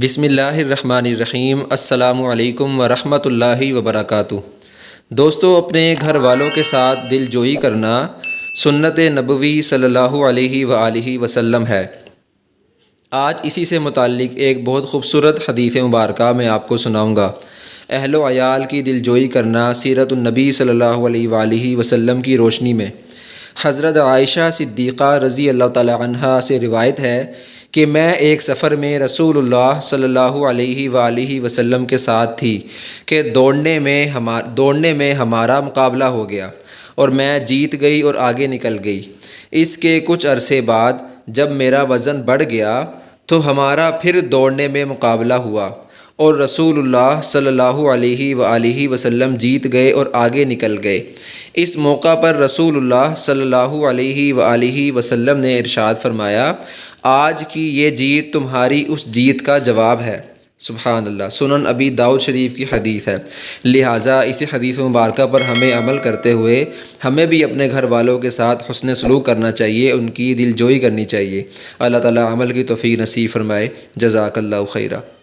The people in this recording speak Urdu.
بسم اللہ الرحمن الرحیم۔ السلام علیکم ورحمۃ اللہ وبرکاتہ۔ دوستو، اپنے گھر والوں کے ساتھ دل جوئی کرنا سنت نبوی صلی اللہ علیہ وآلہ وسلم ہے۔ آج اسی سے متعلق ایک بہت خوبصورت حدیث مبارکہ میں آپ کو سناؤں گا۔ اہل و عیال کی دل جوئی کرنا سیرت النبی صلی اللہ علیہ وآلہ وسلم کی روشنی میں۔ حضرت عائشہ صدیقہ رضی اللہ تعالی عنہا سے روایت ہے کہ میں ایک سفر میں رسول اللہ صلی اللہ علیہ وآلہ وسلم کے ساتھ تھی کہ دوڑنے میں ہمارا مقابلہ ہو گیا اور میں جیت گئی اور آگے نکل گئی۔ اس کے کچھ عرصے بعد جب میرا وزن بڑھ گیا تو ہمارا پھر دوڑنے میں مقابلہ ہوا اور رسول اللہ صلی اللہ علیہ وآلہ وسلم جیت گئے اور آگے نکل گئے۔ اس موقع پر رسول اللہ صلی اللہ علیہ وآلہ وسلم نے ارشاد فرمایا، آج کی یہ جیت تمہاری اس جیت کا جواب ہے۔ سبحان اللہ۔ سنن ابی داؤد شریف کی حدیث ہے۔ لہٰذا اس حدیث مبارکہ پر ہمیں عمل کرتے ہوئے ہمیں بھی اپنے گھر والوں کے ساتھ حسن سلوک کرنا چاہیے، ان کی دل جوئی کرنی چاہیے۔ اللہ تعالیٰ عمل کی توفیق نصیب فرمائے۔ جزاک اللہ خیرہ۔